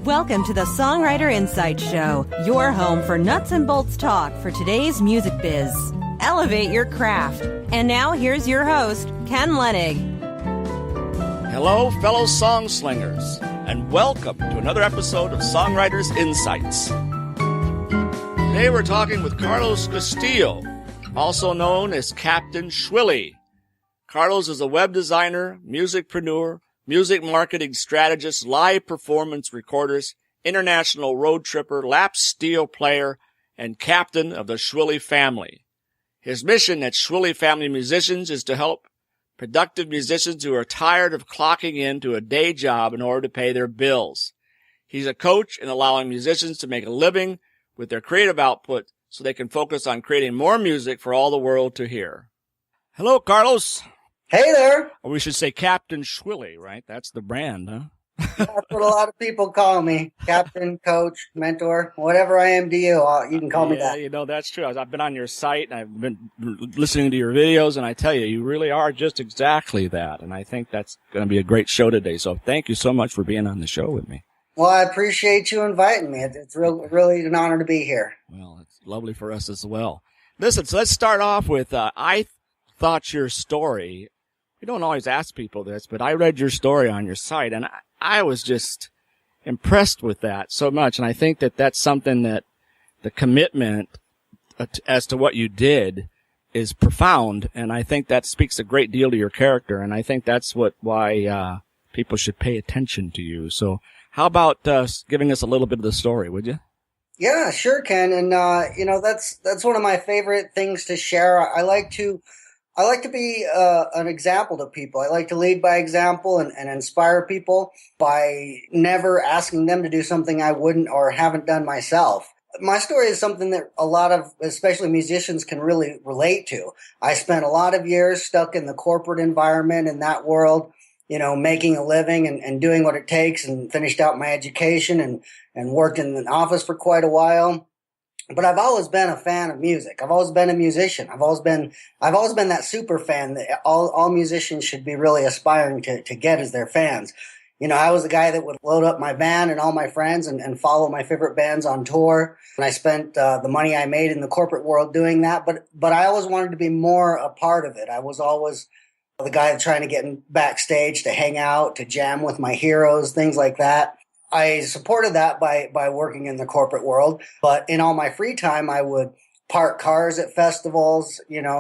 Welcome to the Songwriter Insight Show, your home for nuts and bolts talk for today's music biz. Elevate your craft. And now here's your host, Ken Lenig. Hello, fellow song slingers, and welcome to another episode of Songwriters Insights. Today we're talking with Carlos Castillo, also known as Captain Schwilly. Carlos is a web designer, musicpreneur, music marketing strategist, live performance recordist, international road tripper, lap steel player, and captain of the Schwilly family. His mission at Schwilly Family Musicians is to help productive musicians who are tired of clocking into a day job in order to pay their bills. He's a coach in allowing musicians to make a living with their creative output so they can focus on creating more music for all the world to hear. Hello, Carlos. Hey there. Or we should say Captain Schwilly, right? That's the brand, huh? That's what a lot of people call me. Captain, coach, mentor, whatever I am to you. You can call me that. Yeah, you know, that's true. I've been on your site, and I've been listening to your videos, and I tell you, you really are just exactly that. And I think that's going to be a great show today. So thank you so much for being on the show with me. Well, I appreciate you inviting me. It's really an honor to be here. Well, it's lovely for us as well. Listen, so let's start off with, I thought your story, we don't always ask people this, but I read your story on your site, and I was just impressed with that so much. And I think that that's something that the commitment as to what you did is profound. And I think that speaks a great deal to your character. And I think that's why people should pay attention to you. So how about giving us a little bit of the story, would you? Yeah, sure, Ken. And, that's one of my favorite things to share. I like to be an example to people. I like to lead by example and inspire people by never asking them to do something I wouldn't or haven't done myself. My story is something that a lot of, especially musicians, can really relate to. I spent a lot of years stuck in the corporate environment in that world, making a living and doing what it takes, and finished out my education and worked in an office for quite a while. But I've always been a fan of music. I've always been a musician. I've always been that super fan that all musicians should be really aspiring to get as their fans. I was the guy that would load up my van and all my friends and follow my favorite bands on tour. And I spent the money I made in the corporate world doing that. But I always wanted to be more a part of it. I was always the guy trying to get backstage to hang out, to jam with my heroes, things like that. I supported that by working in the corporate world, but in all my free time, I would park cars at festivals,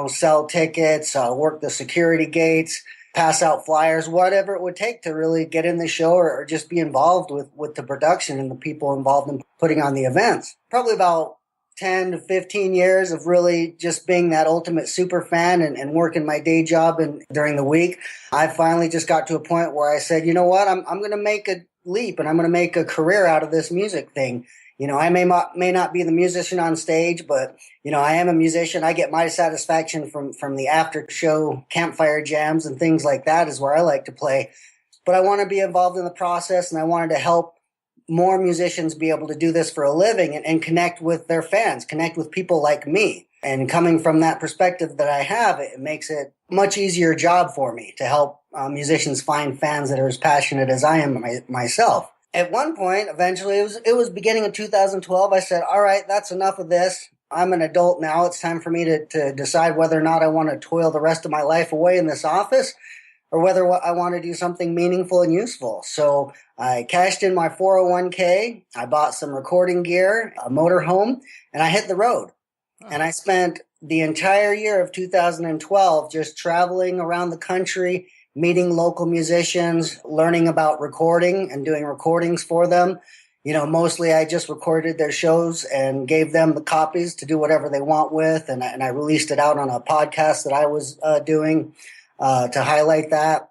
sell tickets, work the security gates, pass out flyers, whatever it would take to really get in the show or just be involved with the production and the people involved in putting on the events. Probably about 10 to 15 years of really just being that ultimate super fan and working my day job during the week. I finally just got to a point where I said, you know what, I'm going to make a leap and I'm going to make a career out of this music thing. I may not be the musician on stage, but I am a musician. I get my satisfaction from the after show campfire jams and things like that is where I like to play. But I want to be involved in the process, and I wanted to help more musicians be able to do this for a living and connect with their fans, connect with people like me. And coming from that perspective that I have, it makes it a much easier job for me to help musicians find fans that are as passionate as I am myself. At one point, eventually, it was beginning of 2012, I said, all right, that's enough of this. I'm an adult now. It's time for me to decide whether or not I want to toil the rest of my life away in this office or whether I want to do something meaningful and useful. So I cashed in my 401k. I bought some recording gear, a motorhome, and I hit the road. And I spent the entire year of 2012 just traveling around the country, meeting local musicians, learning about recording and doing recordings for them. Mostly I just recorded their shows and gave them the copies to do whatever they want with. And I released it out on a podcast that I was doing to highlight that.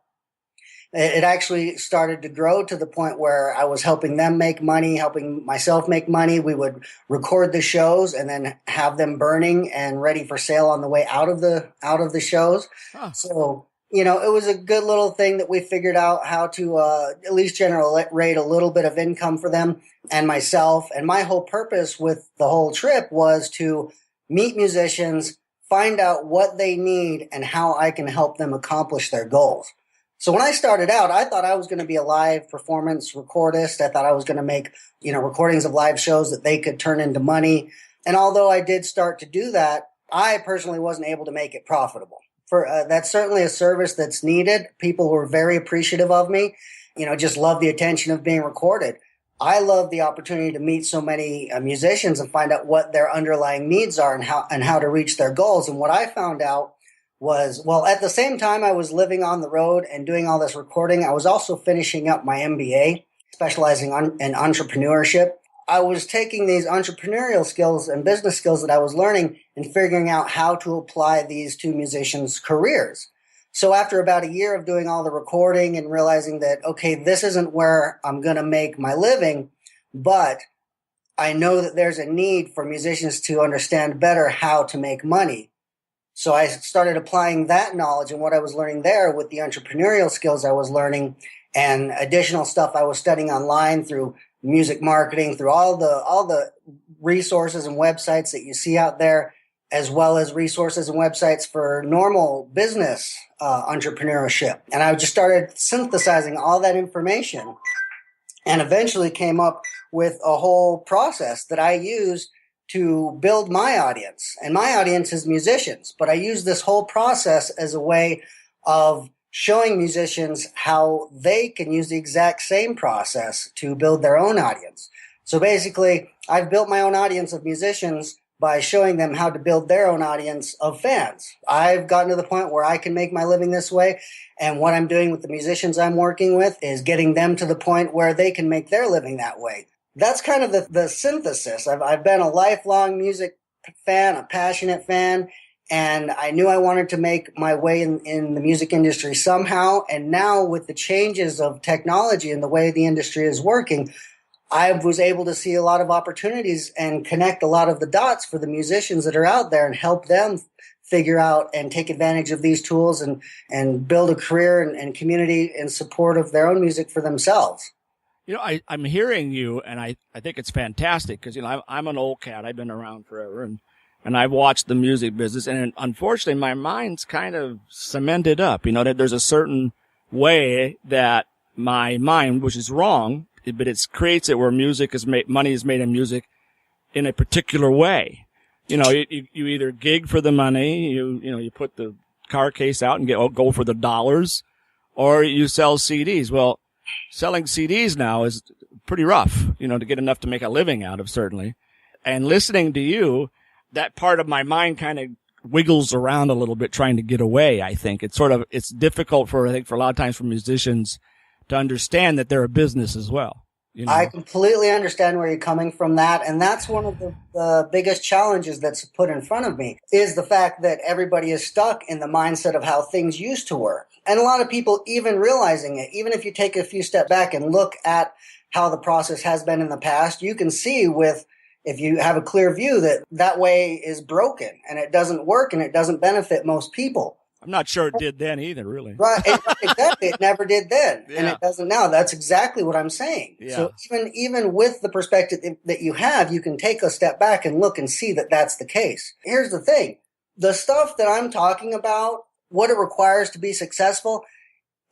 It actually started to grow to the point where I was helping them make money, helping myself make money. We would record the shows and then have them burning and ready for sale on the way out of the shows. Huh. So, it was a good little thing that we figured out how to at least generate a little bit of income for them and myself. And my whole purpose with the whole trip was to meet musicians, find out what they need and how I can help them accomplish their goals. So when I started out, I thought I was going to be a live performance recordist. I thought I was going to make, recordings of live shows that they could turn into money. And although I did start to do that, I personally wasn't able to make it profitable. That's certainly a service that's needed. People were very appreciative of me, just love the attention of being recorded. I love the opportunity to meet so many musicians and find out what their underlying needs are and how to reach their goals. And what I found out was, at the same time I was living on the road and doing all this recording, I was also finishing up my MBA, specializing in entrepreneurship. I was taking these entrepreneurial skills and business skills that I was learning and figuring out how to apply these to musicians' careers. So after about a year of doing all the recording and realizing that, okay, this isn't where I'm going to make my living, but I know that there's a need for musicians to understand better how to make money. So I started applying that knowledge and what I was learning there with the entrepreneurial skills I was learning and additional stuff I was studying online through music marketing, through all the resources and websites that you see out there, as well as resources and websites for normal business entrepreneurship. And I just started synthesizing all that information and eventually came up with a whole process that I use to build my audience. And my audience is musicians, but I use this whole process as a way of showing musicians how they can use the exact same process to build their own audience. So basically, I've built my own audience of musicians by showing them how to build their own audience of fans. I've gotten to the point where I can make my living this way. And what I'm doing with the musicians I'm working with is getting them to the point where they can make their living that way. That's kind of the synthesis. I've been a lifelong music fan, a passionate fan, and I knew I wanted to make my way in the music industry somehow. And now with the changes of technology and the way the industry is working, I was able to see a lot of opportunities and connect a lot of the dots for the musicians that are out there and help them figure out and take advantage of these tools and build a career and community in support of their own music for themselves. I'm hearing you, and I think it's fantastic because, I'm an old cat. I've been around forever, and I've watched the music business, and unfortunately, my mind's kind of cemented up, that there's a certain way that my mind, which is wrong, but it creates it where money is made in music in a particular way. You either gig for the money, you put the car case out and go for the dollars, or you sell CDs. Well, selling CDs now is pretty rough, to get enough to make a living out of, certainly. And listening to you, that part of my mind kind of wiggles around a little bit trying to get away, I think. It's difficult for a lot of times for musicians to understand that they're a business as well. I completely understand where you're coming from that. And that's one of the biggest challenges that's put in front of me is the fact that everybody is stuck in the mindset of how things used to work. And a lot of people even realizing it, even if you take a few steps back and look at how the process has been in the past, you can see if you have a clear view that way is broken and it doesn't work and it doesn't benefit most people. I'm not sure it did then either, really. Right, exactly. It never did then, yeah. And it doesn't now. That's exactly what I'm saying. Yeah. So even with the perspective that you have, you can take a step back and look and see that that's the case. Here's the thing. The stuff that I'm talking about, what it requires to be successful,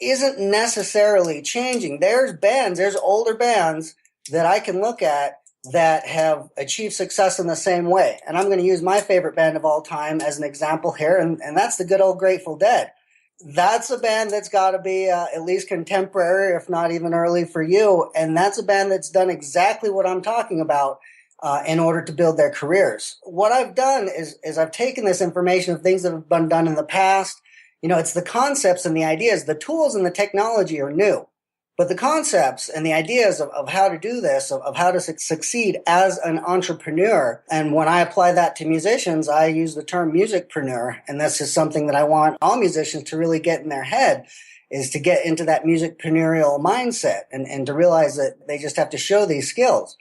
isn't necessarily changing. There's older bands that I can look at that have achieved success in the same way. And I'm going to use my favorite band of all time as an example here, and that's the good old Grateful Dead. That's a band that's got to be at least contemporary, if not even early for you. And that's a band that's done exactly what I'm talking about in order to build their careers. What I've done is I've taken this information of things that have been done in the past. It's the concepts and the ideas. The tools and the technology are new. But the concepts and the ideas of how to do this, of how to succeed as an entrepreneur, and when I apply that to musicians, I use the term musicpreneur, and this is something that I want all musicians to really get in their head, is to get into that musicpreneurial mindset and to realize that they just have to show these skills.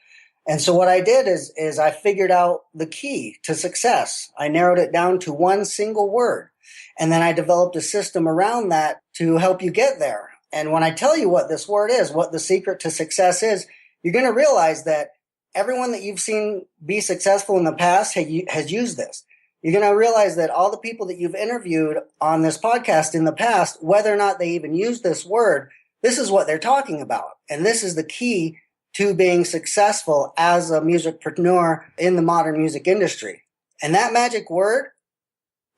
And so what I did is I figured out the key to success. I narrowed it down to one single word, and then I developed a system around that to help you get there. And when I tell you what this word is, what the secret to success is, you're going to realize that everyone that you've seen be successful in the past has used this. you're going to realize that all the people that you've interviewed on this podcast in the past, whether or not they even use this word, this is what they're talking about. And this is the key to being successful as a musicpreneur in the modern music industry. And that magic word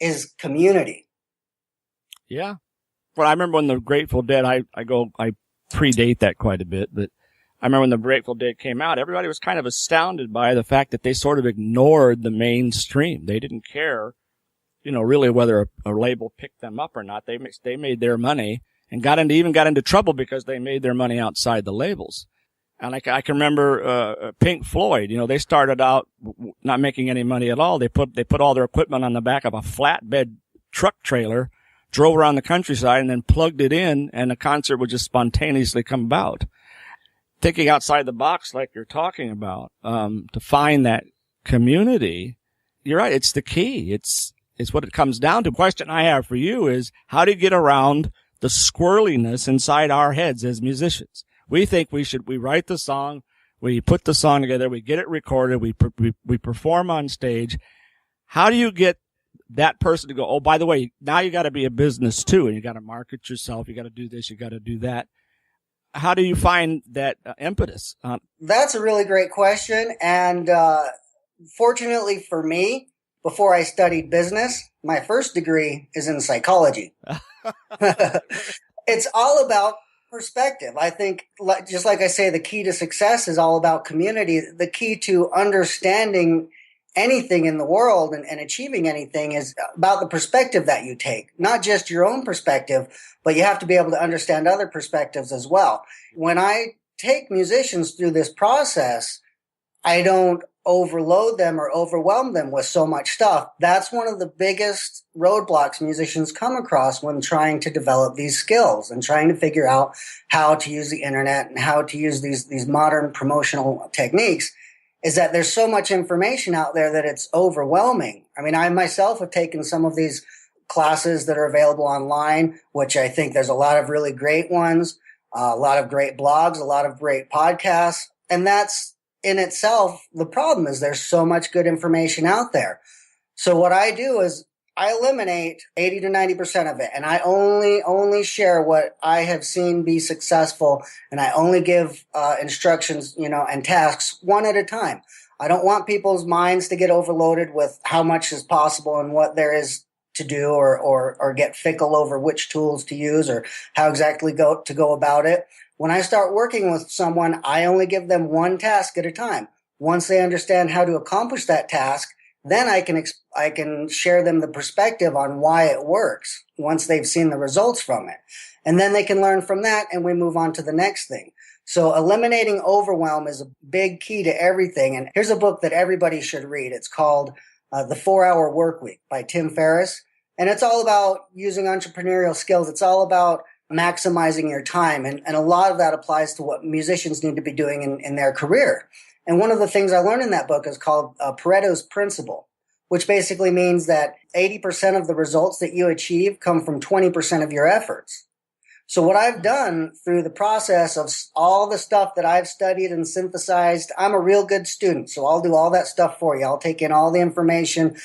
is community. Yeah. Well, I remember when the Grateful Dead, I predate that quite a bit, but I remember when the Grateful Dead came out, everybody was kind of astounded by the fact that they sort of ignored the mainstream. They didn't care, really whether a label picked them up or not. They made their money and got into trouble because they made their money outside the labels. And I can remember Pink Floyd, they started out not making any money at all. They put all their equipment on the back of a flatbed truck trailer, drove around the countryside, and then plugged it in, and a concert would just spontaneously come about. Thinking outside the box like you're talking about, to find that community, you're right, it's the key. It's what it comes down to. The question I have for you is, how do you get around the squirreliness inside our heads as musicians? We think we write the song, we put the song together, we get it recorded, we perform on stage. How do you get that person to go, oh, by the way, now you got to be a business too, and you got to market yourself, you got to do this, you got to do that. How do you find that impetus? That's a really great question. And fortunately for me, before I studied business, my first degree is in psychology. It's all about perspective. I think, just like I say, the key to success is all about community. The key to understanding anything in the world and achieving anything is about the perspective that you take, not just your own perspective, but you have to be able to understand other perspectives as well. When I take musicians through this process, I don't overload them or overwhelm them with so much stuff. That's one of the biggest roadblocks musicians come across when trying to develop these skills and trying to figure out how to use the internet and how to use these modern promotional techniques, is that there's so much information out there that it's overwhelming. I mean, I myself have taken some of these classes that are available online, which I think there's a lot of really great ones, a lot of great blogs, a lot of great podcasts. And that's in itself, the problem is there's so much good information out there. So what I do is I eliminate 80 to 90% of it. And I only share what I have seen be successful. And I only give instructions, and tasks one at a time. I don't want people's minds to get overloaded with how much is possible and what there is to do or get fickle over which tools to use or how exactly go about it. When I start working with someone, I only give them one task at a time. Once they understand how to accomplish that task, then I can share them the perspective on why it works once they've seen the results from it. And then they can learn from that and we move on to the next thing. So eliminating overwhelm is a big key to everything. And here's a book that everybody should read. It's called The 4-Hour Workweek by Tim Ferriss. And it's all about using entrepreneurial skills. It's all about maximizing your time. And a lot of that applies to what musicians need to be doing in their career. And one of the things I learned in that book is called Pareto's Principle, which basically means that 80% of the results that you achieve come from 20% of your efforts. So what I've done through the process of all the stuff that I've studied and synthesized, I'm a real good student. So I'll do all that stuff for you. I'll take in all the information,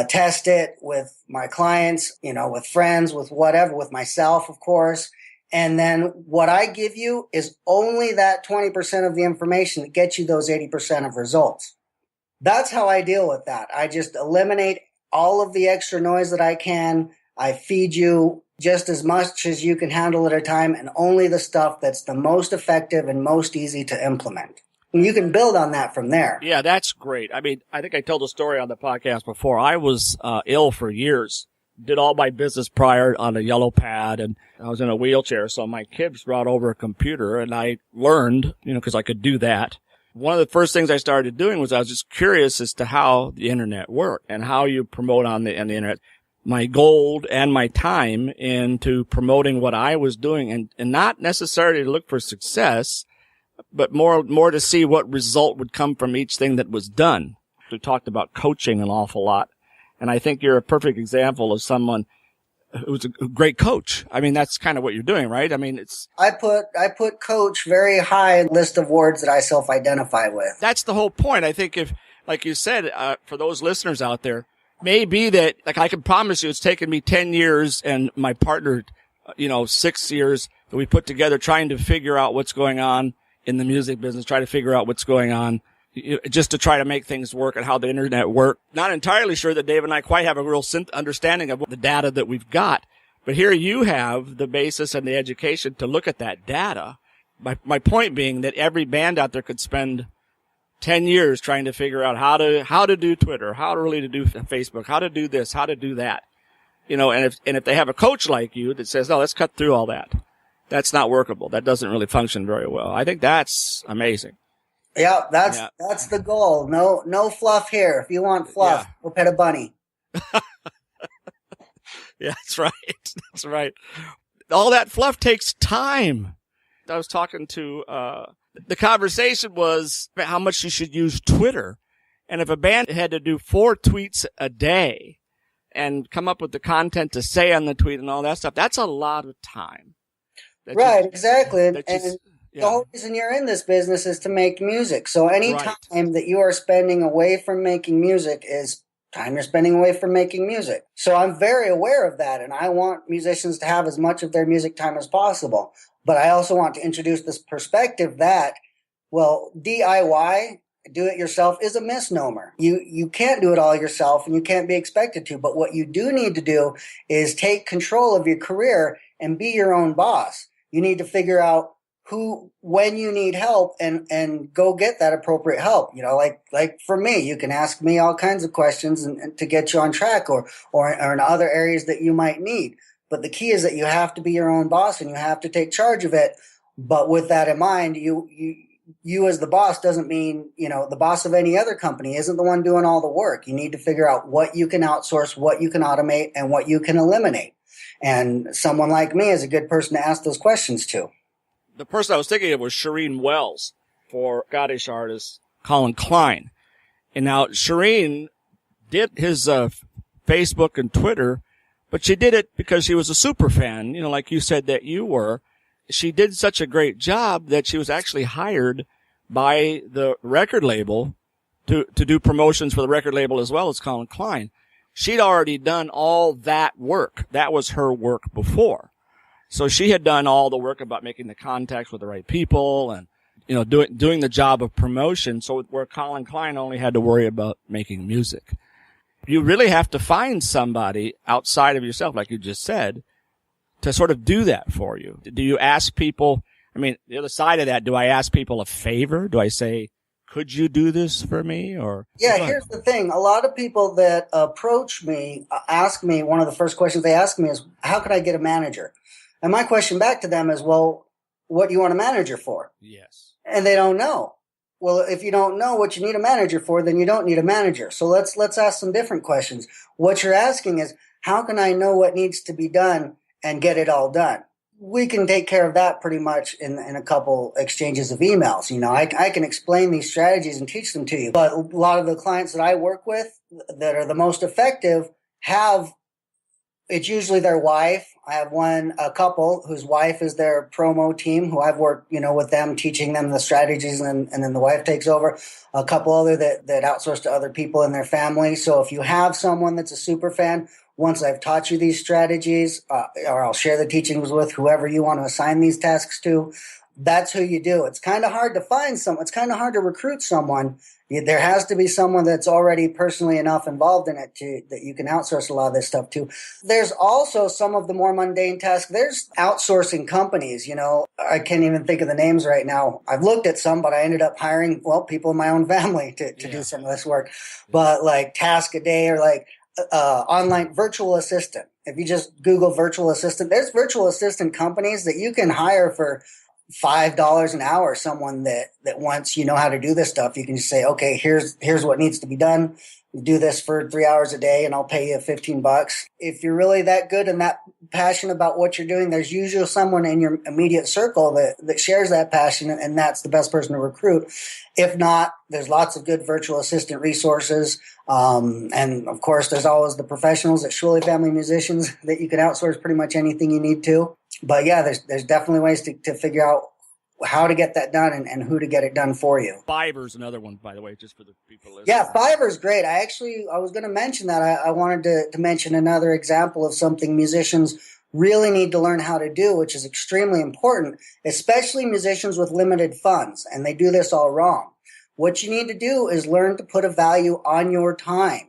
test it with my clients, with friends, with whatever, with myself, of course. And then what I give you is only that 20% of the information that gets you those 80% of results. That's how I deal with that. I just eliminate all of the extra noise that I can. I feed you just as much as you can handle at a time and only the stuff that's the most effective and most easy to implement. And you can build on that from there. Yeah, that's great. I mean, I think I told the story on the podcast before. I was ill for years. Did all my business prior on a yellow pad, and I was in a wheelchair. So my kids brought over a computer, and I learned, because I could do that. One of the first things I started doing was I was just curious as to how the internet worked and how you promote on the internet. My gold and my time into promoting what I was doing, and not necessarily to look for success, but more to see what result would come from each thing that was done. We talked about coaching an awful lot. And I think you're a perfect example of someone who's a great coach. I mean, that's kind of what you're doing, right? I mean, I put coach very high list of words that I self-identify with. That's the whole point. I think if, like you said, for those listeners out there, may be that, like, I can promise you it's taken me 10 years and my partner, 6 years that we put together trying to figure out what's going on in the music business, try to figure out what's going on just to try to make things work and how the internet works. Not entirely sure that Dave and I quite have a real understanding of the data that we've got. But here you have the basis and the education to look at that data. My point being that every band out there could spend 10 years trying to figure out how to do Twitter, how to really do Facebook, how to do this, how to do that. And if they have a coach like you that says, no, let's cut through all that. That's not workable. That doesn't really function very well. I think that's amazing. Yeah, that's the goal. No fluff here. If you want fluff, we'll pet a bunny. Yeah, that's right. That's right. All that fluff takes time. I was talking to, the conversation was how much you should use Twitter. And if a band had to do 4 tweets a day and come up with the content to say on the tweet and all that stuff, that's a lot of time. Right, exactly. And the whole reason you're in this business is to make music. So any time that you are spending away from making music is time you're spending away from making music. So I'm very aware of that, and I want musicians to have as much of their music time as possible. But I also want to introduce this perspective that, well, DIY, do it yourself, is a misnomer. You can't do it all yourself, and you can't be expected to. But what you do need to do is take control of your career and be your own boss. You need to figure out when you need help and go get that appropriate help. Like for me, you can ask me all kinds of questions and to get you on track or in other areas that you might need. But the key is that you have to be your own boss and you have to take charge of it. But with that in mind, you as the boss doesn't mean, the boss of any other company isn't the one doing all the work. You need to figure out what you can outsource, what you can automate, and what you can eliminate. And someone like me is a good person to ask those questions to. The person I was thinking of was Shireen Wells for Scottish artist Colin Klein. And now Shireen did his Facebook and Twitter, but she did it because she was a super fan, like you said that you were. She did such a great job that she was actually hired by the record label to do promotions for the record label as well as Colin Klein. She'd already done all that work. That was her work before. So she had done all the work about making the contacts with the right people and, doing the job of promotion. So where Colin Klein only had to worry about making music. You really have to find somebody outside of yourself, like you just said, to sort of do that for you. Do you ask people, the other side of that, do I ask people a favor? Do I say, could you do this for me? Or here's the thing. A lot of people that approach me, ask me, one of the first questions they ask me is, how can I get a manager? And my question back to them is, well, what do you want a manager for? Yes. And they don't know. Well, if you don't know what you need a manager for, then you don't need a manager. So let's ask some different questions. What you're asking is, how can I know what needs to be done and get it all done? We can take care of that pretty much in a couple exchanges of emails. I can explain these strategies and teach them to you. But a lot of the clients that I work with that are the most effective it's usually their wife. I have a couple whose wife is their promo team, who I've worked, with them, teaching them the strategies, and then the wife takes over. A couple other that outsource to other people in their family. So if you have someone that's a super fan, once I've taught you these strategies, or I'll share the teachings with whoever you want to assign these tasks to, that's who you do. It's kind of hard to find someone. It's kind of hard to recruit someone. There has to be someone that's already personally enough involved in it that you can outsource a lot of this stuff to. There's also some of the more mundane tasks. There's outsourcing companies, I can't even think of the names right now. I've looked at some, but I ended up hiring, people in my own family to do some of this work. But like Task a Day or like online virtual assistant. If you just Google virtual assistant, there's virtual assistant companies that you can hire for $5 an hour, someone that once you know how to do this stuff, you can just say, okay, here's what needs to be done. You do this for 3 hours a day and I'll pay you $15. If you're really that good and that passionate about what you're doing, there's usually someone in your immediate circle that shares that passion, and that's the best person to recruit. If not, there's lots of good virtual assistant resources. And of course, there's always the professionals at Shuley Family Musicians that you can outsource pretty much anything you need to. But yeah, there's definitely ways to figure out how to get that done and who to get it done for you. Fiverr's another one, by the way, just for the people listening. Yeah, Fiverr's great. I was going to mention that. I wanted to mention another example of something musicians really need to learn how to do, which is extremely important, especially musicians with limited funds, and they do this all wrong. What you need to do is learn to put a value on your time.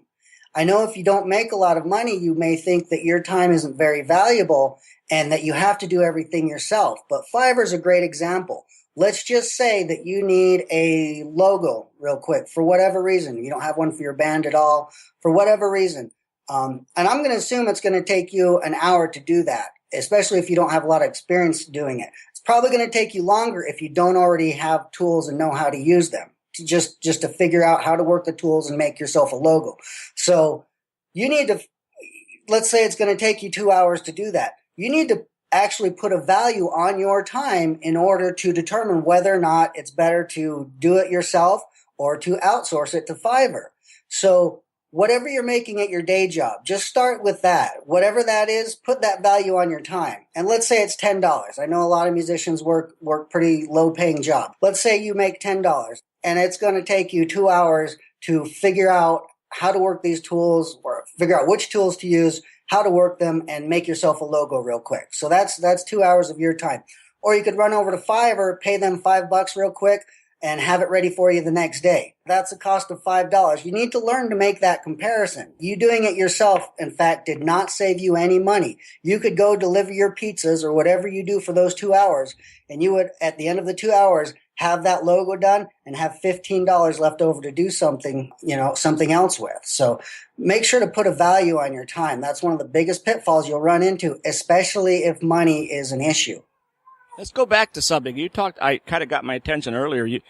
I know if you don't make a lot of money, you may think that your time isn't very valuable and that you have to do everything yourself. But Fiverr's a great example. Let's just say that you need a logo real quick for whatever reason. You don't have one for your band at all, for whatever reason. And I'm going to assume it's going to take you an hour to do that, especially if you don't have a lot of experience doing it. It's probably going to take you longer if you don't already have tools and know how to use them, just to figure out how to work the tools and make yourself a logo. So you need to, let's say it's going to take you 2 hours to do that. You need to actually put a value on your time in order to determine whether or not it's better to do it yourself or to outsource it to Fiverr. So whatever you're making at your day job, just start with that. Whatever that is, put that value on your time. And let's say it's $10. I know a lot of musicians work pretty low-paying jobs. Let's say you make $10, and it's going to take you 2 hours to figure out how to work these tools or figure out which tools to use, how to work them, and make yourself a logo real quick. So that's 2 hours of your time. Or you could run over to Fiverr, pay them $5 real quick, and have it ready for you the next day. That's a cost of $5. You need to learn to make that comparison. You doing it yourself, in fact, did not save you any money. You could go deliver your pizzas or whatever you do for those 2 hours, and you would, at the end of the 2 hours, have that logo done and have $15 left over to do something, something else with. So make sure to put a value on your time. That's one of the biggest pitfalls you'll run into, especially if money is an issue. Let's go back to something. I kind of got my attention earlier.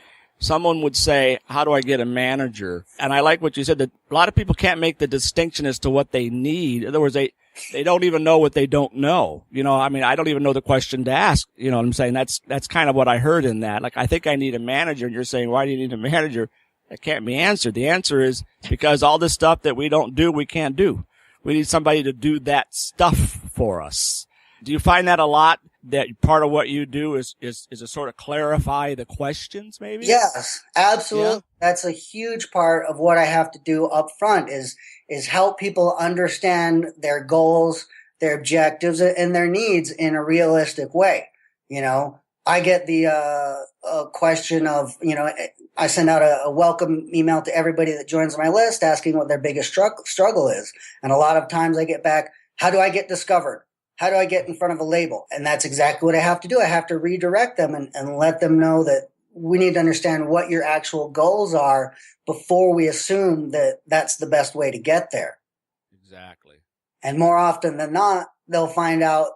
Someone would say, how do I get a manager? And I like what you said, that a lot of people can't make the distinction as to what they need. In other words, they don't even know what they don't know. I don't even know the question to ask. You know what I'm saying? That's kind of what I heard in that. Like, I think I need a manager. And you're saying, why do you need a manager? That can't be answered. The answer is because all this stuff that we don't do, we can't do. We need somebody to do that stuff for us. Do you find that a lot, that part of what you do is to sort of clarify the questions, maybe? Yes, absolutely. Yeah. That's a huge part of what I have to do up front is help people understand their goals, their objectives, and their needs in a realistic way. I get the question of, I send out a welcome email to everybody that joins my list asking what their biggest struggle is. And a lot of times I get back, how do I get discovered? How do I get in front of a label? And that's exactly what I have to do. I have to redirect them and let them know that we need to understand what your actual goals are before we assume that that's the best way to get there. Exactly. And more often than not, they'll find out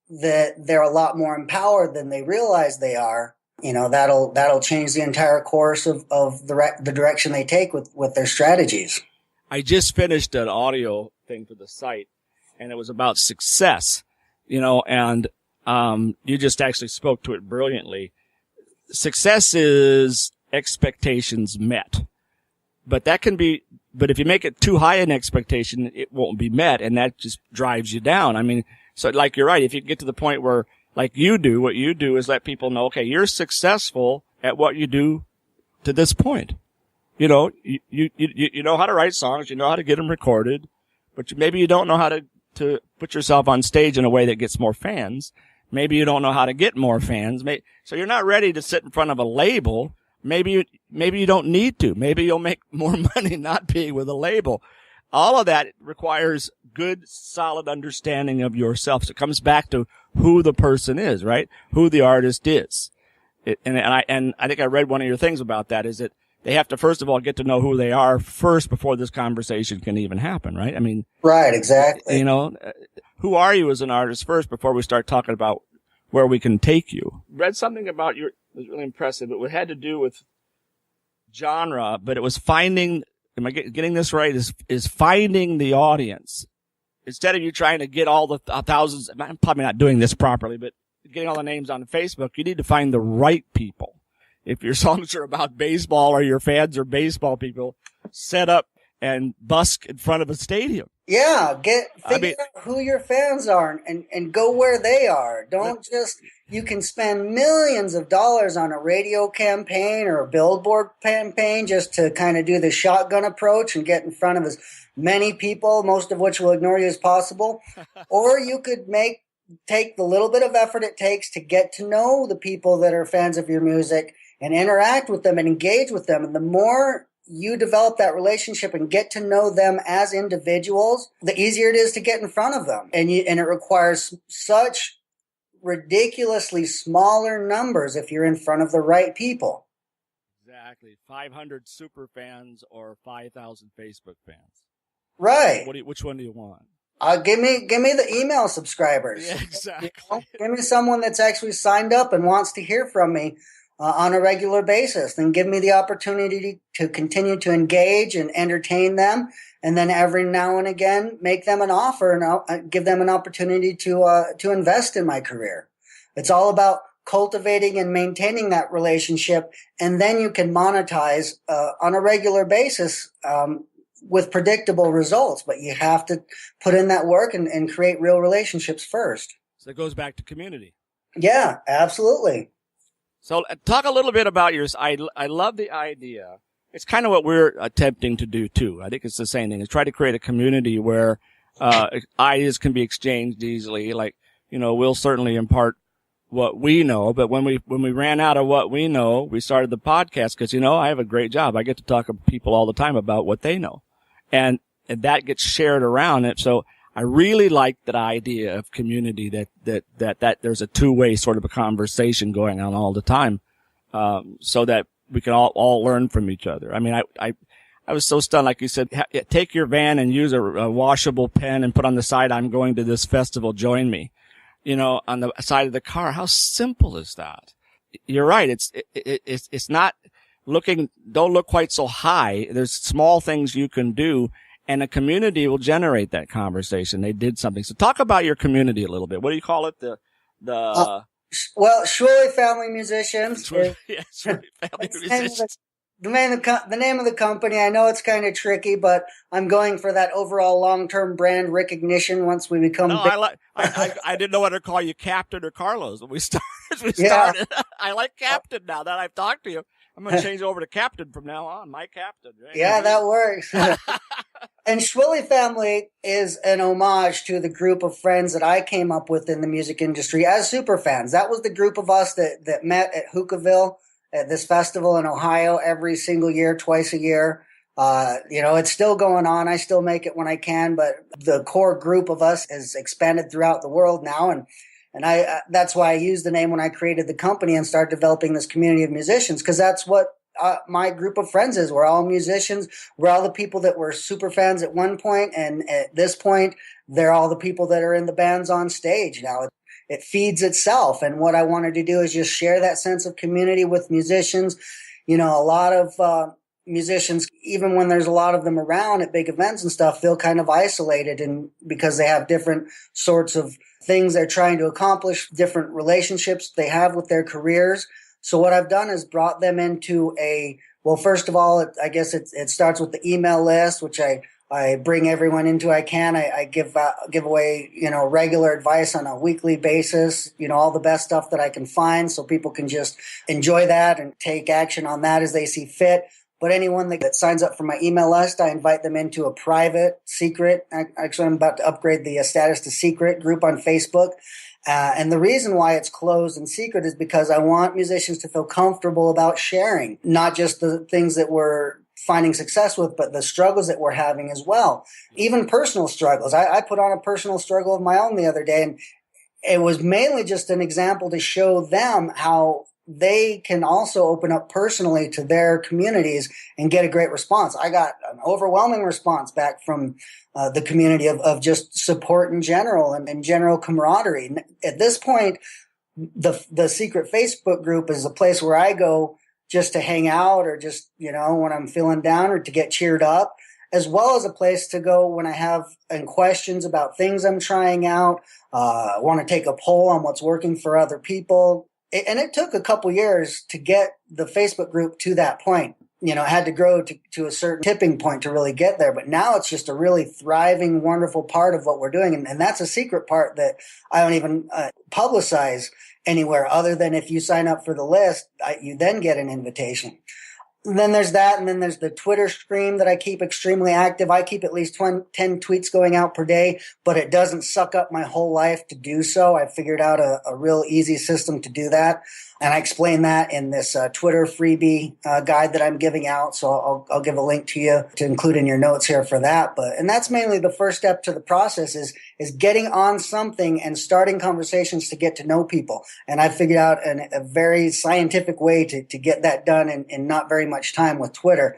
that they're a lot more empowered than they realize they are. That'll change the entire course of the direction they take with their strategies. I just finished an audio thing for the site, and it was about success. And you just actually spoke to it brilliantly. Success is expectations met. But if you make it too high an expectation, it won't be met, and that just drives you down. So like you're right, if you get to the point where, like you do, what you do is let people know, okay, you're successful at what you do to this point. You know how to write songs, you know how to get them recorded, but maybe you don't know how to put yourself on stage in a way that gets more fans. Maybe you don't know how to get more fans. So you're not ready to sit in front of a label. Maybe you don't need to. Maybe you'll make more money not being with a label. All of that requires good, solid understanding of yourself. So it comes back to who the person is, right? Who the artist is. And I think I read one of your things about that, is that they have to, first of all, get to know who they are first before this conversation can even happen, right? Right, exactly. Who are you as an artist first before we start talking about where we can take you? Read something about it was really impressive. It had to do with genre, but it was finding, am I getting this right? Is finding the audience. Instead of you trying to get all the thousands, I'm probably not doing this properly, but getting all the names on Facebook, you need to find the right people. If your songs are about baseball or your fans are baseball people, set up and busk in front of a stadium. Yeah, I figure mean, out who your fans are and go where they are. Don't just you can spend millions of dollars on a radio campaign or a billboard campaign just to kind of do the shotgun approach and get in front of as many people, most of which will ignore you as possible. Or you could take the little bit of effort it takes to get to know the people that are fans of your music and interact with them and engage with them. And the more you develop that relationship and get to know them as individuals, the easier it is to get in front of them. And it requires such ridiculously smaller numbers if you're in front of the right people. exactly. 500 super fans or 5,000 Facebook fans. Right. Which one do you want? Give me the email subscribers. Yeah, exactly. Give me someone that's actually signed up and wants to hear from me on a regular basis. Then give me the opportunity to continue to engage and entertain them. And then every now and again, make them an offer and I'll give them an opportunity to invest in my career. It's all about cultivating and maintaining that relationship. And then you can monetize on a regular basis with predictable results. But you have to put in that work and create real relationships first. So it goes back to community. Yeah, absolutely. So talk a little bit about yours. I love the idea. It's kind of what we're attempting to do too. I think it's the same thing. Is try to create a community where ideas can be exchanged easily. Like, we'll certainly impart what we know, but when we ran out of what we know, we started the podcast because, I have a great job. I get to talk to people all the time about what they know. And that gets shared around it. So I really like that idea of community that there's a two-way sort of a conversation going on all the time, so that we can all learn from each other. I mean, I was so stunned, like you said, take your van and use a washable pen and put on the side, I'm going to this festival, join me, on the side of the car. How simple is that? You're right. It's not don't look quite so high. There's small things you can do. And a community will generate that conversation. They did something. So talk about your community a little bit. What do you call it? Well, Shwilly Family Musicians. Yeah, Shwilly Family Musicians. The name of the company. I know it's kind of tricky, but I'm going for that overall long-term brand recognition once we become big. I didn't know whether to call you Captain or Carlos when we started. Yeah. I like Captain now that I've talked to you. I'm going to change over to Captain from now on. My Captain. Right? Yeah, that works. And Shwilly Family is an homage to the group of friends that I came up with in the music industry as super fans. That was the group of us that met at Hookahville at this festival in Ohio every single year, twice a year. It's still going on. I still make it when I can, but the core group of us has expanded throughout the world now. And that's why I used the name when I created the company and started developing this community of musicians, because that's what my group of friends is. We're all musicians. We're all the people that were super fans at one point, and at this point, they're all the people that are in the bands on stage now. It feeds itself, and what I wanted to do is just share that sense of community with musicians. A lot of musicians, even when there's a lot of them around at big events and stuff, feel kind of isolated, and because they have different sorts of things they're trying to accomplish, different relationships they have with their careers. So what I've done is brought them into first of all, I guess it starts with the email list, which I bring everyone into. I give away, regular advice on a weekly basis, all the best stuff that I can find, so people can just enjoy that and take action on that as they see fit. But anyone that signs up for my email list, I invite them into a private, secret. Actually, I'm about to upgrade the status to secret group on Facebook. And the reason why it's closed and secret is because I want musicians to feel comfortable about sharing, not just the things that we're finding success with, but the struggles that we're having as well. Even personal struggles. I put on a personal struggle of my own the other day, and it was mainly just an example to show them how they can also open up personally to their communities and get a great response. I got an overwhelming response back from the community of just support in general and general camaraderie. At this point, the secret Facebook group is a place where I go just to hang out, or just, when I'm feeling down, or to get cheered up, as well as a place to go when I have questions about things I'm trying out, want to take a poll on what's working for other people. And it took a couple years to get the Facebook group to that point. it had to grow to a certain tipping point to really get there. But now it's just a really thriving, wonderful part of what we're doing. And that's a secret part that I don't even publicize anywhere other than if you sign up for the list, you then get an invitation. And then there's that. And then there's the Twitter stream that I keep extremely active. I keep at least 10 tweets going out per day, but it doesn't suck up my whole life to do so. I figured out a real easy system to do that. And I explain that in this Twitter freebie guide that I'm giving out. So I'll give a link to you to include in your notes here for that. And that's mainly the first step to the process is getting on something and starting conversations to get to know people. And I figured out a very scientific way to get that done in not very much time with Twitter.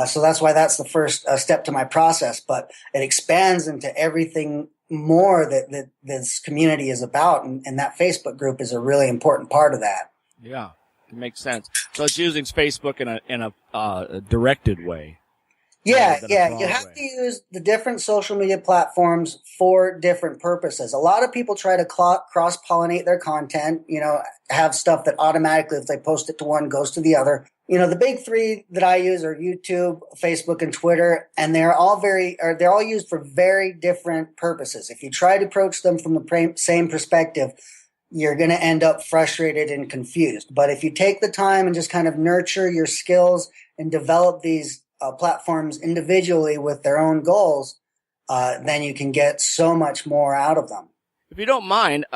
So that's why that's the first step to my process. But it expands into everything more that this community is about, and that Facebook group is a really important part of that. Yeah, it makes sense. So it's using Facebook in a directed way. Yeah. You have to use the different social media platforms for different purposes. A lot of people try to cross-pollinate their content, have stuff that automatically, if they post it to one, goes to the other. The big three that I use are YouTube, Facebook, and Twitter, and they're all used for very different purposes. If you try to approach them from the same perspective, you're going to end up frustrated and confused. But if you take the time and just kind of nurture your skills and develop these platforms individually with their own goals, then you can get so much more out of them. If you don't mind,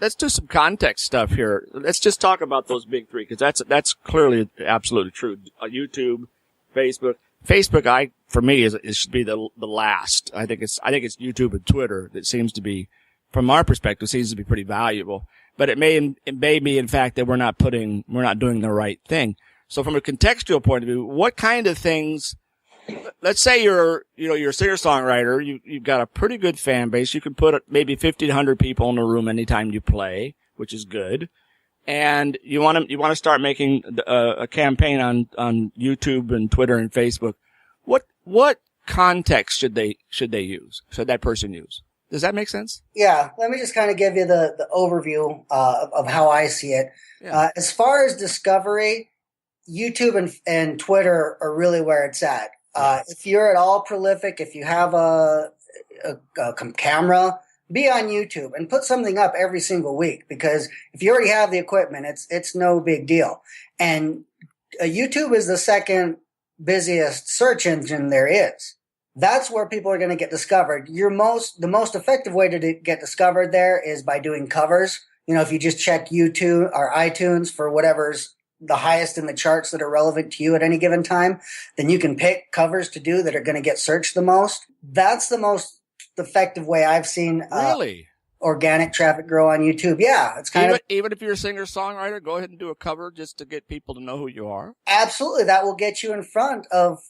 let's do some context stuff here. Let's just talk about those big three, because that's clearly absolutely true. YouTube, Facebook. Facebook, for me, it should be the last. I think it's YouTube and Twitter that seems to be, from our perspective, seems to be pretty valuable. But it may be, in fact, that we're not doing the right thing. So from a contextual point of view, what kind of things, let's say you're a singer-songwriter, you've got a pretty good fan base. You can put maybe 50 to 100 people in a room anytime you play, which is good. And you want to start making a campaign on YouTube and Twitter and Facebook. What context should that person use? Does that make sense? Yeah. Let me just kind of give you the overview of how I see it. Yeah. As far as discovery, YouTube and Twitter are really where it's at. If you're at all prolific, if you have a camera, be on YouTube and put something up every single week, because if you already have the equipment, it's no big deal. And YouTube is the second busiest search engine there is. That's where people are going to get discovered. The most effective way to get discovered there is by doing covers. If you just check YouTube or iTunes for whatever's the highest in the charts that are relevant to you at any given time, then you can pick covers to do that are going to get searched the most. That's the most effective way I've seen. Really? Organic traffic grow on YouTube. Yeah, it's even if you're a singer-songwriter, go ahead and do a cover just to get people to know who you are. Absolutely, that will get you in front of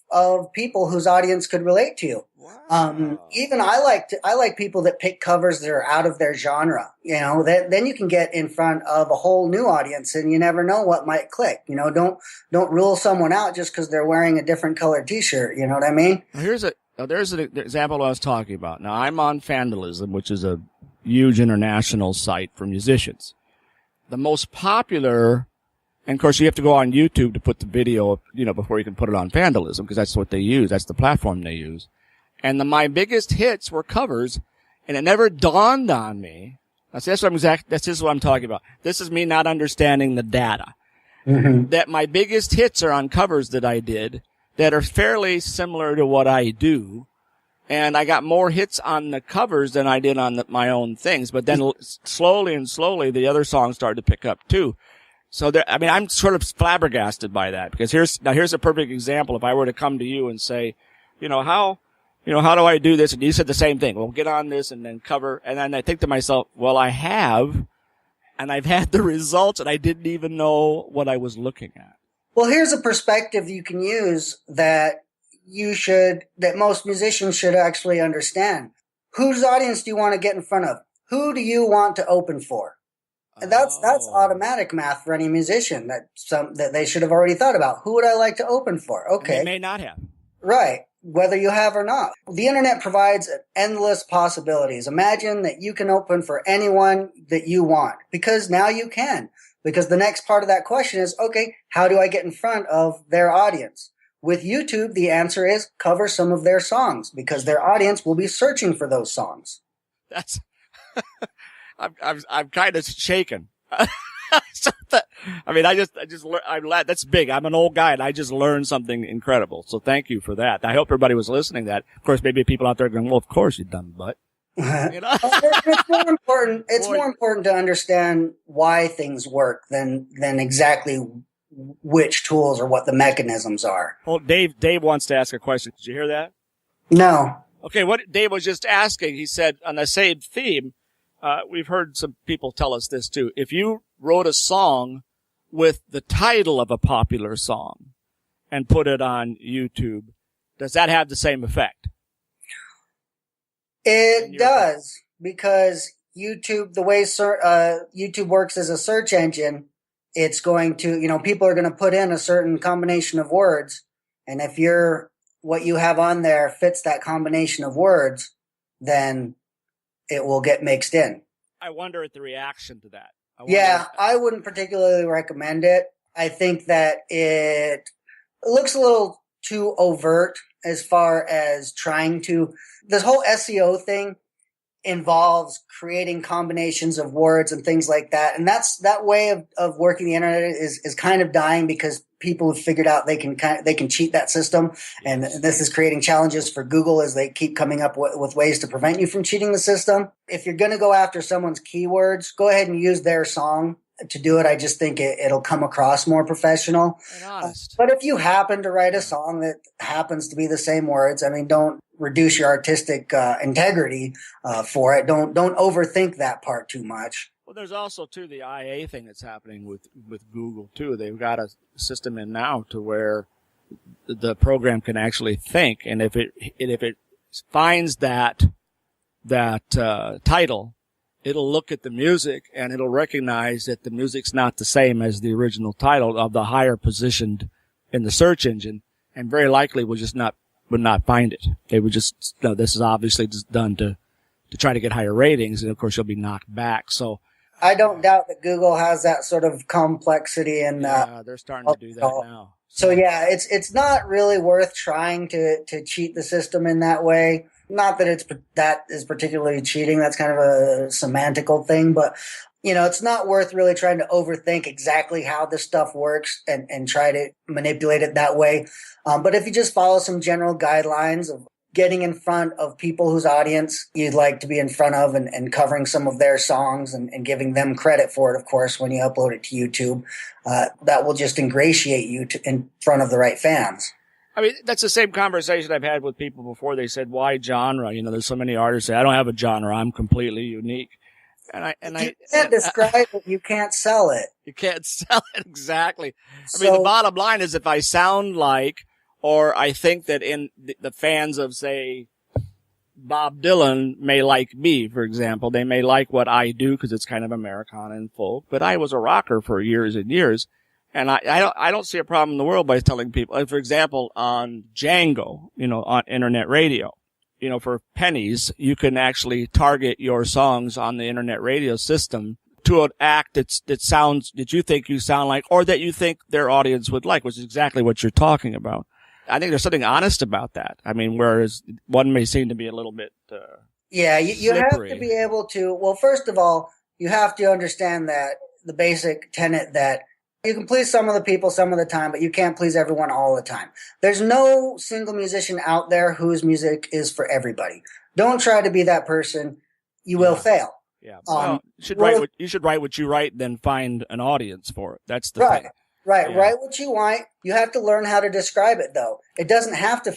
people whose audience could relate to you. Wow. Even I like people that pick covers that are out of their genre. Then you can get in front of a whole new audience, and you never know what might click. Don't rule someone out just because they're wearing a different colored T-shirt. You know what I mean? There's an example I was talking about. Now I'm on Vandalism, which is a huge international site for musicians. The most popular, and of course you have to go on YouTube to put the video up, before you can put it on Vandalism, because that's what they use. That's the platform they use. And my biggest hits were covers, and it never dawned on me. That's just what I'm talking about. This is me not understanding the data. Mm-hmm. That my biggest hits are on covers that I did that are fairly similar to what I do. And I got more hits on the covers than I did on my own things. But then slowly, the other songs started to pick up too. So I'm sort of flabbergasted by that, because here's a perfect example. If I were to come to you and say, how do I do this? And you said the same thing. Well, get on this and then cover. And then I think to myself, well, I have, and I've had the results, and I didn't even know what I was looking at. Well, here's a perspective you can use that most musicians should actually understand. Whose audience do you want to get in front of? Who do you want to open for? And that's automatic math for any musician that they should have already thought about. Who would I like to open for? Okay. And they may not have. Right. Whether you have or not. The internet provides endless possibilities. Imagine that you can open for anyone that you want, because now you can. Because the next part of that question is, okay, how do I get in front of their audience? with YouTube, the answer is cover some of their songs because their audience will be searching for those songs. That's, I'm kind of shaken. That's big. I'm an old guy and I just learned something incredible. So thank you for that. I hope everybody was listening to that. Of course, maybe people out there going, well, of course you dumb butt. You know? It's more important. It's more important to understand why things work than exactly which tools or what the mechanisms are. Well, Dave wants to ask a question. Did you hear that? No. Okay, what Dave was just asking, he said on the same theme, we've heard some people tell us this too. If you wrote a song with the title of a popular song and put it on YouTube, does that have the same effect? It does, because YouTube, the way YouTube works as a search engine, it's going to, people are going to put in a certain combination of words. And if what you have on there fits that combination of words, then it will get mixed in. I wonder at the reaction to that. I wouldn't particularly recommend it. I think that it looks a little too overt as far as this whole SEO thing involves creating combinations of words and things like that. And that way of working the internet is kind of dying because people have figured out they can cheat that system. And this is creating challenges for Google as they keep coming up with ways to prevent you from cheating the system. If you're going to go after someone's keywords, go ahead and use their song to do it. I just think it'll come across more professional. And honest. But if you happen to write a song that happens to be the same words, don't reduce your artistic integrity for it. Don't overthink that part too much. Well, there's also too the IA thing that's happening with Google too. They've got a system in now to where the program can actually think, and if it finds that title, it'll look at the music and it'll recognize that the music's not the same as the original title of the higher positioned in the search engine, and very likely would not find it. They would just, this is obviously just done to try to get higher ratings, and of course you'll be knocked back. So I don't doubt that Google has that sort of complexity and they're starting to do that now. So it's not really worth trying to cheat the system in that way. Not that that is particularly cheating. That's kind of a semantical thing, but it's not worth really trying to overthink exactly how this stuff works and try to manipulate it that way. But if you just follow some general guidelines of getting in front of people whose audience you'd like to be in front of and covering some of their songs and giving them credit for it, of course, when you upload it to YouTube, that will just ingratiate you in front of the right fans. I mean, that's the same conversation I've had with people before. They said, why genre? There's so many artists say, I don't have a genre. I'm completely unique. You can't describe it. You can't sell it. You can't sell it. Exactly. I mean, the bottom line is if I sound like, or I think that in the fans of, say, Bob Dylan may like me, for example. They may like what I do because it's kind of Americana and folk, but I was a rocker for years and years. And I don't see a problem in the world by telling people, like, for example, on Django, on internet radio, for pennies, you can actually target your songs on the internet radio system to an act that you think you sound like, or that you think their audience would like, which is exactly what you're talking about. I think there's something honest about that. I mean, whereas one may seem to be a little bit, you have to be able to, well, first of all, you have to understand that the basic tenet that you can please some of the people some of the time, but you can't please everyone all the time. There's no single musician out there whose music is for everybody. Don't try to be that person. You will fail. Yeah. You should write what you write, then find an audience for it. That's the thing. Right. Yeah. Write what you want. You have to learn how to describe it, though. It doesn't have to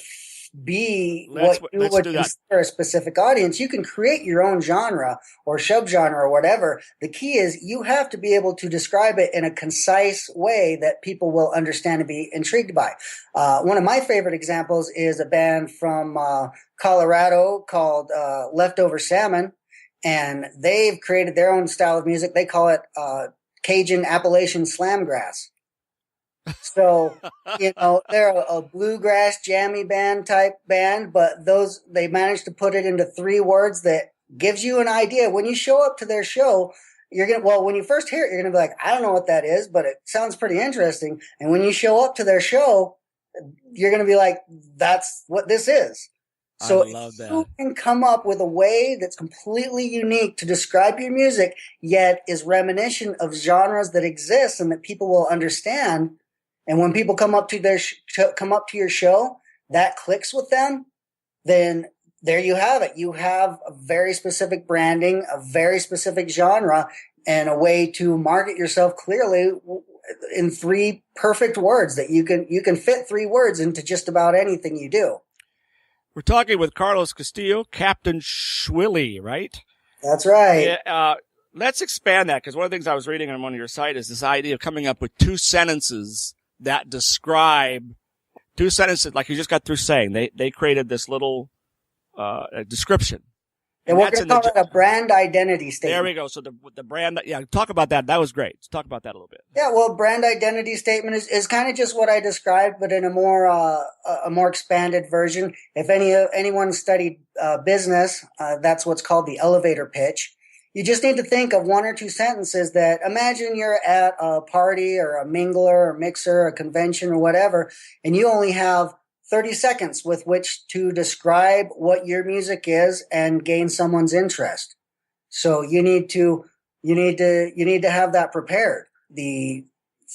be what you would consider a specific audience. You can create your own genre or subgenre or whatever. The key is you have to be able to describe it in a concise way that people will understand and be intrigued by. One of my favorite examples is a band from Colorado called Leftover Salmon, and they've created their own style of music. They call it Cajun Appalachian Slamgrass. So, they're a bluegrass jammy band type band, but they managed to put it into 3 words that gives you an idea. When you show up to their show, when you first hear it, you're going to be like, I don't know what that is, but it sounds pretty interesting. And when you show up to their show, you're going to be like, that's what this is. So I love that. You can come up with a way that's completely unique to describe your music, yet is reminiscent of genres that exist and that people will understand. And when people come up to your show, that clicks with them, then there you have it. You have a very specific branding, a very specific genre, and a way to market yourself clearly in 3 perfect words that you can fit 3 words into just about anything you do. We're talking with Carlos Castillo, Captain Schwilly, right? That's right. Yeah, let's expand that, because one of the things I was reading on one of your sites is this idea of coming up with 2 sentences that describe 2 sentences, like you just got through saying. They created this little description. And we're going to call it a brand identity statement. There we go. So the brand, yeah, talk about that. That was great. Let's talk about that a little bit. Yeah, well, brand identity statement is kind of just what I described, but in a more expanded version. If anyone studied business, that's what's called the elevator pitch. You just need to think of 1 or 2 sentences that, imagine you're at a party or a mingler or mixer, a convention or whatever, and you only have 30 seconds with which to describe what your music is and gain someone's interest. So you need to have that prepared. The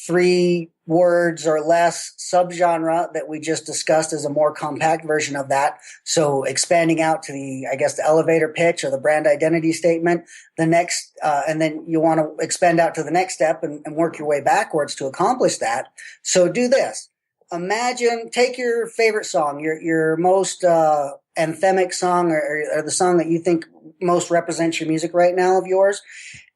3 words or less subgenre that we just discussed is a more compact version of that. So expanding out to the elevator pitch or the brand identity statement, the next, and then you want to expand out to the next step and work your way backwards to accomplish that. So do this. Imagine, take your favorite song, your most anthemic song or the song that you think most represents your music right now of yours,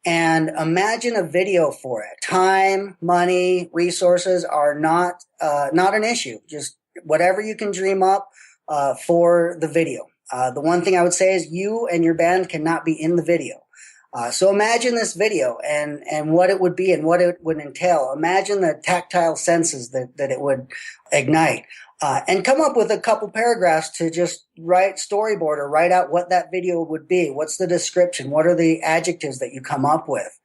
and imagine a video for it. Time, money, resources are not an issue. Just whatever you can dream up for the video. The one thing I would say is you and your band cannot be in the video. So imagine this video and what it would be and what it would entail. Imagine the tactile senses that it would ignite. And come up with a couple paragraphs to just storyboard or write out what that video would be. What's the description? What are the adjectives that you come up with?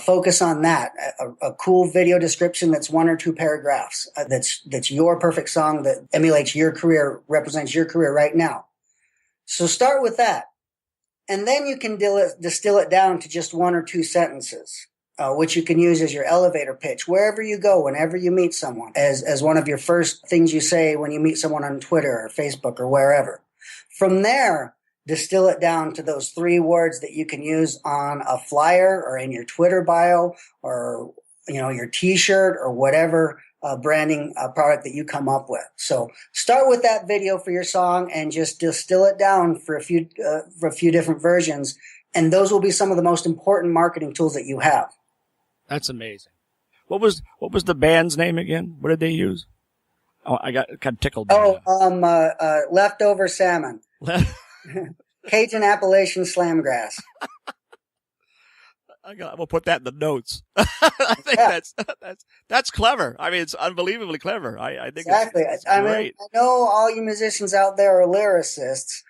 Focus on that. A cool video description that's 1 or 2 paragraphs. That's your perfect song that emulates your career, represents your career right now. So start with that. And then you can distill it down to just 1 or 2 sentences, which you can use as your elevator pitch wherever you go, whenever you meet someone, as one of your first things you say when you meet someone on Twitter or Facebook or wherever. From there, distill it down to those 3 words that you can use on a flyer or in your Twitter bio or your T-shirt or whatever branding product that you come up with. So start with that video for your song and just distill it down for a few different versions. And those will be some of the most important marketing tools that you have. That's amazing. What was the band's name again? What did they use? Oh, I got kind of tickled. Leftover Salmon. Cajun Appalachian Slamgrass. We'll put that in the notes. I think that's clever. I mean, it's unbelievably clever. I think exactly. It's great. I know all you musicians out there are lyricists.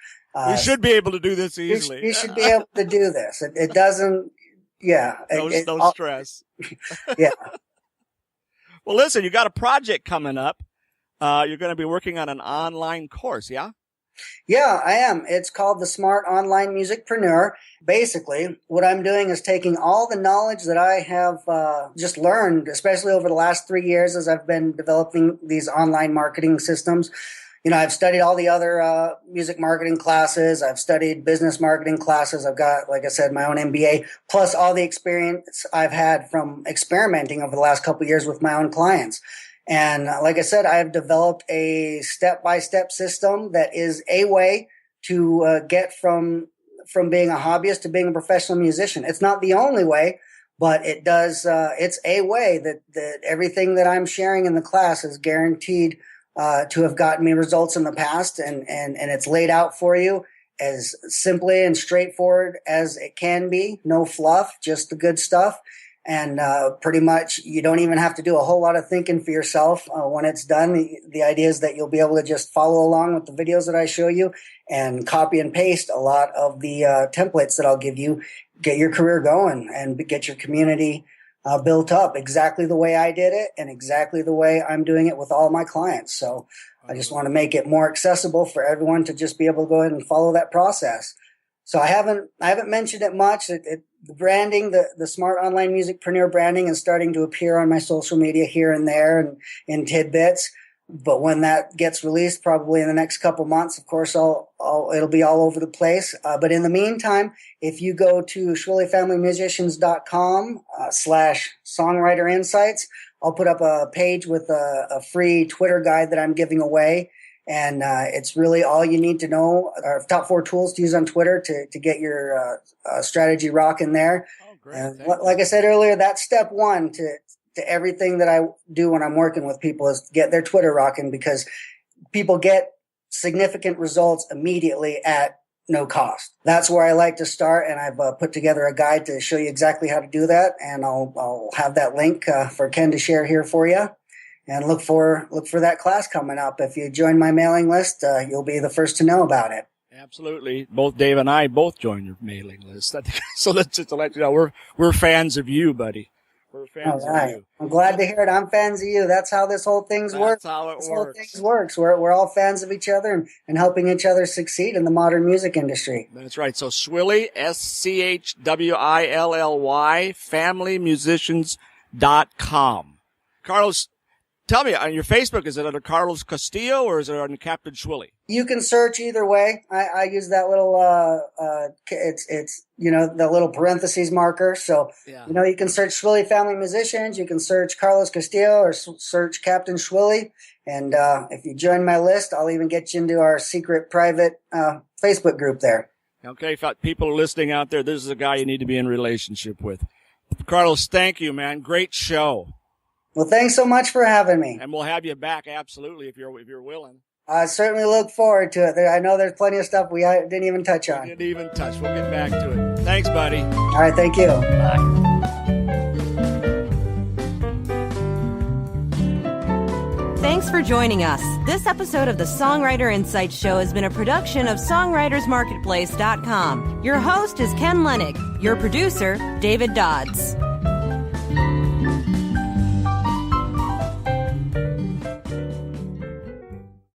You should be able to do this easily. You should be able to do this. It doesn't. Yeah. No stress. Yeah. Well, listen, you got a project coming up. You're going to be working on an online course, yeah? Yeah, I am. It's called the Smart Online Musicpreneur. Basically, what I'm doing is taking all the knowledge that I have just learned, especially over the last 3 years as I've been developing these online marketing systems. I've studied all the other music marketing classes. I've studied business marketing classes. I've got, like I said, my own MBA, plus all the experience I've had from experimenting over the last couple of years with my own clients. And like I said, I have developed a step-by-step system that is a way to get from being a hobbyist to being a professional musician. It's not the only way, but it does. It's a way that everything that I'm sharing in the class is guaranteed to have gotten me results in the past, and it's laid out for you as simply and straightforward as it can be. No fluff, just the good stuff. And pretty much you don't even have to do a whole lot of thinking for yourself when it's done. The idea is that you'll be able to just follow along with the videos that I show you and copy and paste a lot of the templates that I'll give you, get your career going and get your community built up exactly the way I did it and exactly the way I'm doing it with all my clients. So I just want to make it more accessible for everyone to just be able to go ahead and follow that process. So I haven't mentioned it much. The branding, the smart online musicpreneur branding is starting to appear on my social media here and there and in tidbits. But when that gets released, probably in the next couple months, of course, it'll be all over the place. But in the meantime, if you go to ShirleyFamilyMusicians.com /songwriter insights, I'll put up a page with a free Twitter guide that I'm giving away. And it's really all you need to know, our top 4 tools to use on Twitter to get your strategy rocking there. Oh, great. And like I said earlier, that's step 1 to everything that I do when I'm working with people is get their Twitter rocking, because people get significant results immediately at no cost. That's where I like to start, and I've put together a guide to show you exactly how to do that, and I'll have that link for Ken to share here for you. And look for that class coming up. If you join my mailing list, you'll be the first to know about it. Absolutely. Both Dave and I both joined your mailing list. So that's just to let you know, we're fans of you, buddy. We're fans All right. of you. I'm glad to hear it. I'm fans of you. That's how this whole thing works. That's how it this works. whole thing works. We're all fans of each other and helping each other succeed in the modern music industry. That's right. So Schwilly, SCHWILLY, FamilyMusicians.com. Carlos, tell me, on your Facebook, is it under Carlos Castillo or is it under Captain Schwilly? You can search either way. I use that little it's the little parentheses marker. So you can search Schwilly Family Musicians. You can search Carlos Castillo or search Captain Schwilly. And if you join my list, I'll even get you into our secret private Facebook group there. Okay, if people are listening out there, this is a guy you need to be in relationship with. Carlos, thank you, man. Great show. Well, thanks so much for having me. And we'll have you back, absolutely, if you're willing. I certainly look forward to it. I know there's plenty of stuff we didn't even touch on. Didn't even touch. We'll get back to it. Thanks, buddy. All right, thank you. Bye. Thanks for joining us. This episode of the Songwriter Insight Show has been a production of SongwritersMarketplace.com. Your host is Ken Lenig. Your producer, David Dodds.